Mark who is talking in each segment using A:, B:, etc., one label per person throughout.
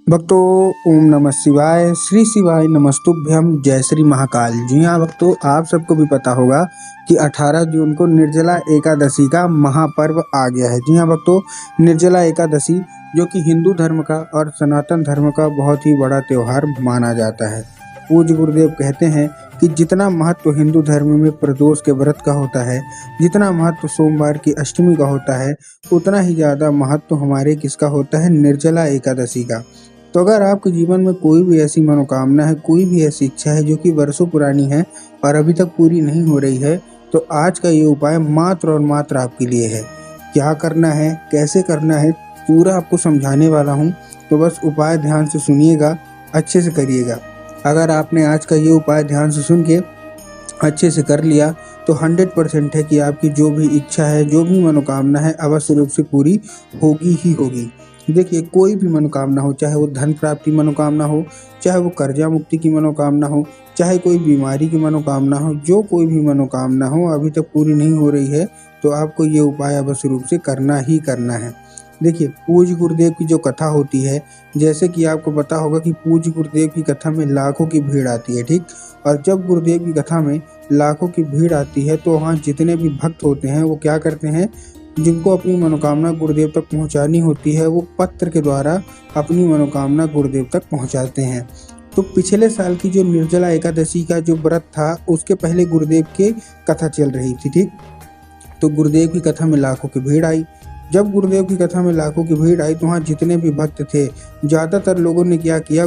A: भक्तों, ओम नमः शिवाय, श्री शिवाय नमस्तुभ्यम, जय श्री महाकाल। जी हाँ भक्तों, आप सबको भी पता होगा कि 18 जून को निर्जला एकादशी का महापर्व आ गया है। जी हाँ भक्तों, निर्जला एकादशी जो कि हिंदू धर्म का और सनातन धर्म का बहुत ही बड़ा त्यौहार माना जाता है। पूज्य गुरुदेव कहते हैं कि जितना महत्व हिंदू धर्म में प्रदोष के व्रत का होता है, जितना महत्व सोमवार की अष्टमी का होता है, उतना ही ज़्यादा महत्व हमारे किसका होता है, निर्जला एकादशी का। तो अगर आपके जीवन में कोई भी ऐसी मनोकामना है, कोई भी ऐसी इच्छा है जो कि वर्षों पुरानी है और अभी तक पूरी नहीं हो रही है, तो आज का ये उपाय मात्र और मात्र आपके लिए है। क्या करना है, कैसे करना है, पूरा आपको समझाने वाला हूँ। तो बस उपाय ध्यान से सुनिएगा, अच्छे से करिएगा। अगर आपने आज का ये उपाय ध्यान से सुन के अच्छे से कर लिया तो 100% है कि आपकी जो भी इच्छा है, जो भी मनोकामना है, अवश्य रूप से पूरी होगी ही होगी। देखिए, कोई भी मनोकामना हो, चाहे वो धन प्राप्ति मनोकामना हो, चाहे वो कर्जा मुक्ति की मनोकामना हो, चाहे कोई बीमारी की मनोकामना हो, जो कोई भी मनोकामना हो अभी तक पूरी नहीं हो रही है, तो आपको ये उपाय अवश्य रूप से करना ही करना है। देखिए, पूज्य गुरुदेव की जो कथा होती है, जैसे कि आपको पता होगा कि पूज्य गुरुदेव की कथा में लाखों की भीड़ आती है, ठीक। और जब गुरुदेव की कथा में लाखों की भीड़ आती है तो वहाँ जितने भी भक्त होते हैं वो क्या करते हैं, जिनको अपनी मनोकामना गुरुदेव तक पहुंचानी होती है, वो पत्र के द्वारा अपनी मनोकामना गुरुदेव तक पहुंचाते हैं। तो पिछले साल की जो निर्जला एकादशी का जो व्रत था, उसके पहले गुरुदेव की कथा चल रही थी, ठीक। तो गुरुदेव की कथा में लाखों की भीड़ आई। जब गुरुदेव की कथा में लाखों की भीड़ आई तो वहाँ जितने भी भक्त थे, ज़्यादातर लोगों ने क्या किया,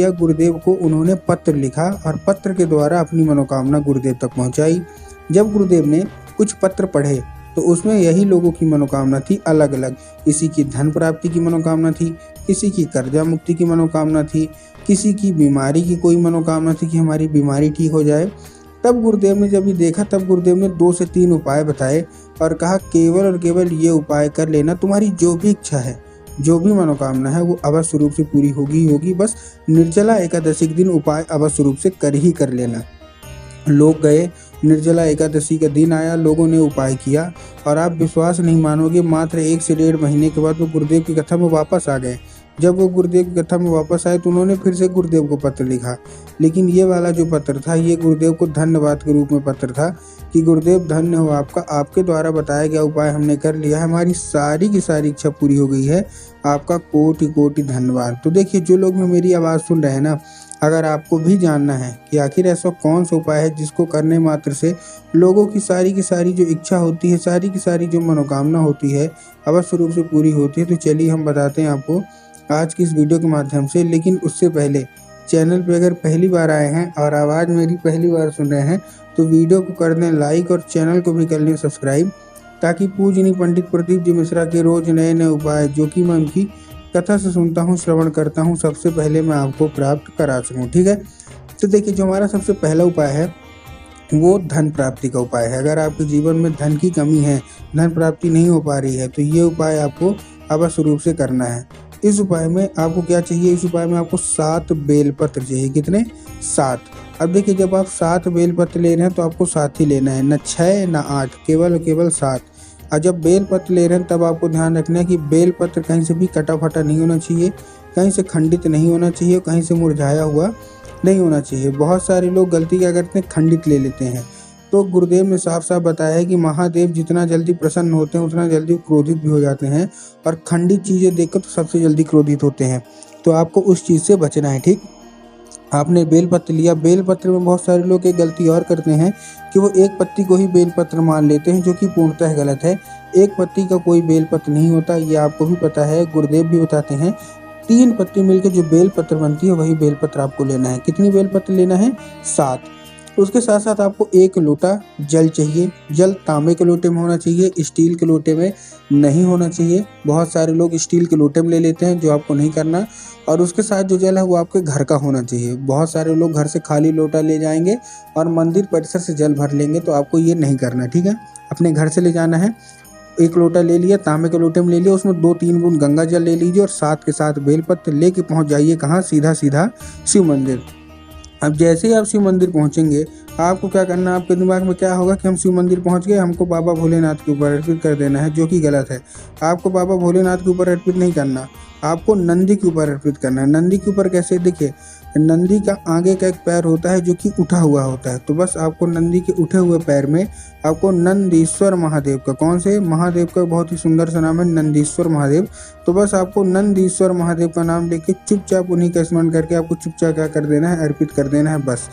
A: गुरुदेव को उन्होंने पत्र लिखा और पत्र के द्वारा अपनी मनोकामना गुरुदेव तक पहुंचाई। जब गुरुदेव ने कुछ पत्र पढ़े तो उसमें यही लोगों की मनोकामना थी अलग अलग। किसी की धन प्राप्ति की मनोकामना थी, किसी की कर्जा मुक्ति की मनोकामना थी, किसी की बीमारी की कोई मनोकामना थी कि हमारी बीमारी ठीक हो जाए। तब गुरुदेव ने जब ये देखा, तब गुरुदेव ने 2 से 3 उपाय बताए और कहा, केवल और केवल ये उपाय कर लेना, तुम्हारी जो भी इच्छा है, जो भी मनोकामना है, वो अवश्य रूप से पूरी होगी होगी। बस निर्जला एकादशी के दिन उपाय अवश्य रूप से कर लेना। लोग गए, निर्जला एकादशी का दिन आया, लोगों ने उपाय किया और आप विश्वास नहीं मानोगे, मात्र 1 से 1.5 महीने के बाद वो गुरुदेव की कथा में वापस आ गए। जब वो गुरुदेव की कथा में वापस आए तो उन्होंने फिर से गुरुदेव को पत्र लिखा, लेकिन ये वाला जो पत्र था, ये गुरुदेव को धन्यवाद के रूप में पत्र था कि गुरुदेव धन्य हो आपका, आपके द्वारा बताया गया उपाय हमने कर लिया है, हमारी सारी की सारी इच्छा पूरी हो गई है, आपका कोटि कोटि धन्यवाद। तो देखिए, जो लोग मेरी आवाज़ सुन रहे हैं ना, अगर आपको भी जानना है कि आखिर ऐसा कौन सा उपाय है जिसको करने मात्र से लोगों की सारी जो इच्छा होती है, सारी की सारी जो मनोकामना होती है, अवश्य रूप से पूरी होती है, तो चलिए हम बताते हैं आपको आज की इस वीडियो के माध्यम से। लेकिन उससे पहले चैनल पे अगर पहली बार आए हैं और आवाज़ मेरी पहली बार सुन रहे हैं, तो वीडियो को कर दें लाइक और चैनल को भी कर लें सब्सक्राइब, ताकि पूजनीय पंडित प्रदीप जी मिश्रा के रोज नए नए उपाय जो कि मैं उनकी कथा से सुनता हूँ, श्रवण करता हूँ, सबसे पहले मैं आपको प्राप्त करा सकूँ, ठीक है। तो देखिए, जो हमारा सबसे पहला उपाय है वो धन प्राप्ति का उपाय है। अगर आपके जीवन में धन की कमी है, धन प्राप्ति नहीं हो पा रही है, तो ये उपाय आपको अवश्य रूप से करना है। इस उपाय में आपको क्या चाहिए, इस उपाय में आपको 7 बेलपत्र चाहिए। कितने? 7। अब देखिए, जब आप 7 बेलपत्र ले रहे हैं तो आपको 7 ही लेना है, न 6 न 8, केवल 7। और जब बेलपत्र ले रहे हैं तब आपको ध्यान रखना है कि बेलपत्र कहीं से भी कटा फटा नहीं होना चाहिए, कहीं से खंडित नहीं होना चाहिए, कहीं से मुरझाया हुआ नहीं होना चाहिए। बहुत सारे लोग गलती क्या करते हैं, खंडित ले लेते हैं। तो गुरुदेव ने साफ साफ बताया है कि महादेव जितना जल्दी प्रसन्न होते हैं उतना जल्दी क्रोधित भी हो जाते हैं, और खंडित चीज़ें देखकर तो सबसे जल्दी क्रोधित होते हैं। तो आपको उस चीज़ से बचना है, ठीक। आपने बेलपत्र लिया, बेलपत्र में बहुत सारे लोग एक गलती और करते हैं कि वो एक पत्ती को ही बेलपत्र मान लेते हैं, जो कि पूर्णतः गलत है। एक पत्ती का कोई बेलपत्र नहीं होता, ये आपको भी पता है, गुरुदेव भी बताते हैं। 3 पत्ती मिलकर जो बेलपत्र बनती है वही बेलपत्र आपको लेना है। कितनी बेलपत्र लेना है? 7। उसके साथ साथ आपको 1 लोटा जल चाहिए। जल तांबे के लोटे में होना चाहिए, स्टील के लोटे में नहीं होना चाहिए। बहुत सारे लोग स्टील के लोटे में ले लेते हैं, जो आपको नहीं करना। और उसके साथ जो जल है वो आपके घर का होना चाहिए। बहुत सारे लोग घर से खाली लोटा ले जाएंगे और मंदिर परिसर से जल भर लेंगे, तो आपको ये नहीं करना, ठीक है। अपने घर से ले जाना है। 1 लोटा ले लिया, तांबे के लोटे में ले लिया, उसमें 2-3 बूंद गंगा जल ले लीजिए और साथ के साथ बेलपत्र लेके पहुंच जाइए कहाँ? सीधा सीधा शिव मंदिर। अब जैसे ही आप शिव मंदिर पहुंचेंगे आपको क्या करना है, आपके दिमाग में क्या होगा कि हम शिव मंदिर पहुंच गए, हमको बाबा भोलेनाथ के ऊपर अर्पित कर देना है, जो कि गलत है। आपको बाबा भोलेनाथ के ऊपर अर्पित नहीं करना, आपको नंदी के ऊपर अर्पित करना है। नंदी के ऊपर कैसे, देखिए नंदी का आगे का एक पैर होता है जो कि उठा हुआ होता है, तो बस आपको नंदी के उठे हुए पैर में आपको नंदीश्वर महादेव का, कौन से महादेव का बहुत ही सुंदर सा नाम है नंदीश्वर महादेव, तो बस आपको नंदीश्वर महादेव का नाम लेके चुपचाप उन्हीं का स्मरण करके आपको चुपचाप क्या कर देना है, अर्पित कर देना है बस।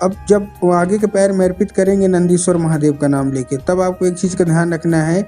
A: अब जब वो आगे के पैर में अर्पित करेंगे नंदीश्वर महादेव का नाम लेके, तब आपको एक चीज़ का ध्यान रखना है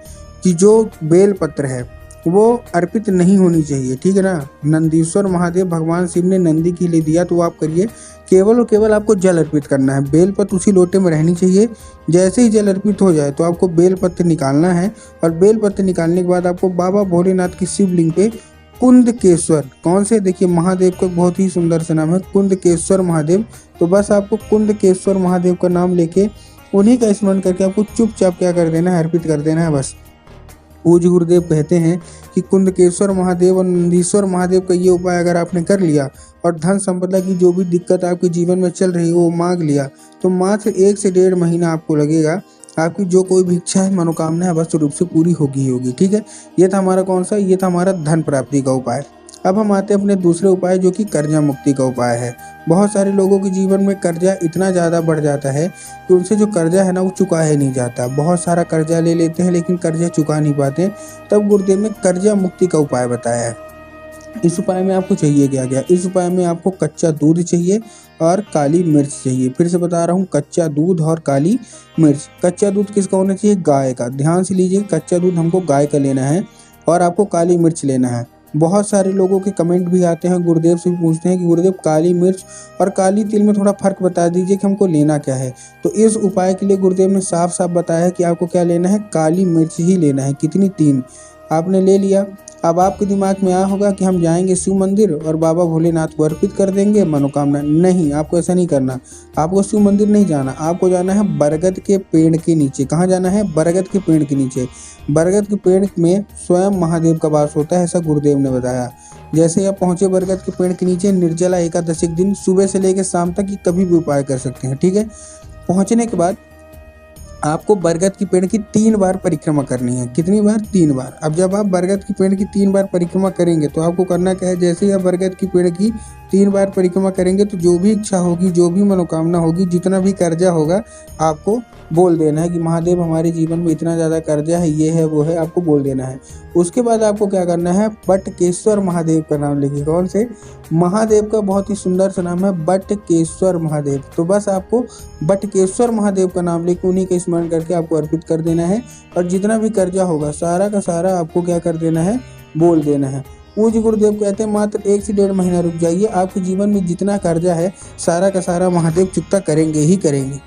A: कि जो बेल पत्र है वो अर्पित नहीं होनी चाहिए, ठीक है ना। नंदीश्वर महादेव भगवान शिव ने नंदी के लिए दिया, तो आप करिए केवल और केवल आपको जल अर्पित करना है। बेल पत्र उसी लोटे में रहनी चाहिए। जैसे ही जल अर्पित हो जाए तो आपको बेल पत्र निकालना है, और बेल पत्र निकालने के बाद आपको बाबा भोलेनाथ की शिवलिंग पे कुंदकेश्वर, कौन से, देखिए महादेव का बहुत ही सुंदर सा नाम है कुंदकेश्वर महादेव, तो बस आपको कुंदकेश्वर महादेव का नाम लेके उन्हीं का स्मरण करके आपको चुपचाप क्या कर देना है, अर्पित कर देना है बस। पूज्य गुरुदेव कहते हैं कि कुंदकेश्वर महादेव और नंदीश्वर महादेव का ये उपाय अगर आपने कर लिया और धन संपदा की जो भी दिक्कत आपके जीवन में चल रही है वो मांग लिया, तो मात्र 1 से 1.5 महीना आपको लगेगा, आपकी जो कोई भी इच्छा है, मनोकामना है, अवश्य रूप से पूरी होगी ही होगी, ठीक है। ये था हमारा कौन सा, ये था हमारा धन प्राप्ति का उपाय। अब हम आते हैं अपने दूसरे उपाय, जो कि कर्जा मुक्ति का उपाय है। बहुत सारे लोगों के जीवन में कर्जा इतना ज़्यादा बढ़ जाता है कि उनसे जो कर्जा है ना वो चुका ही नहीं जाता। बहुत सारा कर्जा ले लेते हैं लेकिन कर्जा चुका नहीं पाते। तब गुरुदेव ने कर्जा मुक्ति का उपाय बताया है। इस उपाय में आपको चाहिए क्या क्या, इस उपाय में आपको कच्चा दूध चाहिए और काली मिर्च चाहिए। फिर से बता रहा हूँ, कच्चा दूध और काली मिर्च। कच्चा दूध किसका होना चाहिए, गाय का। ध्यान से लीजिए, कच्चा दूध हमको गाय का लेना है और आपको काली मिर्च लेना है। बहुत सारे लोगों के कमेंट भी आते हैं, गुरुदेव से भी पूछते हैं कि गुरुदेव काली मिर्च और काली तिल में थोड़ा फर्क बता दीजिए कि हमको लेना क्या है। तो इस उपाय के लिए गुरुदेव ने साफ साफ बताया है कि आपको क्या लेना है, काली मिर्च ही लेना है। कितनी, 3 आपने ले लिया। अब आपके दिमाग में आया होगा कि हम जाएंगे शिव मंदिर और बाबा भोलेनाथ को अर्पित कर देंगे मनोकामना। नहीं, आपको ऐसा नहीं करना। आपको शिव मंदिर नहीं जाना, आपको जाना है बरगद के पेड़ के नीचे। कहाँ जाना है, बरगद के पेड़ के नीचे। बरगद के पेड़ में स्वयं महादेव का वास होता है, ऐसा गुरुदेव ने बताया। जैसे आप पहुंचे बरगद के पेड़ के नीचे, निर्जला एकादशी के दिन सुबह से लेकर शाम तक कभी भी उपाय कर सकते हैं, ठीक है। पहुंचने के बाद आपको बरगद की पेड़ की 3 बार परिक्रमा करनी है। कितनी बार, 3 बार। अब जब आप बरगद की पेड़ की 3 बार परिक्रमा करेंगे तो आपको करना क्या है, जैसे ही आप बरगद की पेड़ की 3 बार परिक्रमा करेंगे तो जो भी इच्छा होगी, जो भी मनोकामना होगी, जितना भी कर्जा होगा, आपको बोल देना है कि महादेव हमारे जीवन में इतना ज़्यादा कर्जा है, ये है वो है, आपको बोल देना है। उसके बाद आपको क्या करना है, बटकेश्वर महादेव का नाम लेके। कौन से, महादेव का बहुत ही सुंदर सा नाम है बटकेश्वर महादेव। तो बस आपको बटकेश्वर महादेव का नाम लेके उन्हीं का स्मरण करके आपको अर्पित कर देना है, और जितना भी कर्जा होगा सारा का सारा आपको क्या कर देना है, बोल देना है। पूज्य गुरुदेव कहते हैं मात्र 1 से 1.5 महीना रुक जाइए, आपके जीवन में जितना कर्जा है सारा का सारा महादेव चुकता करेंगे ही करेंगे।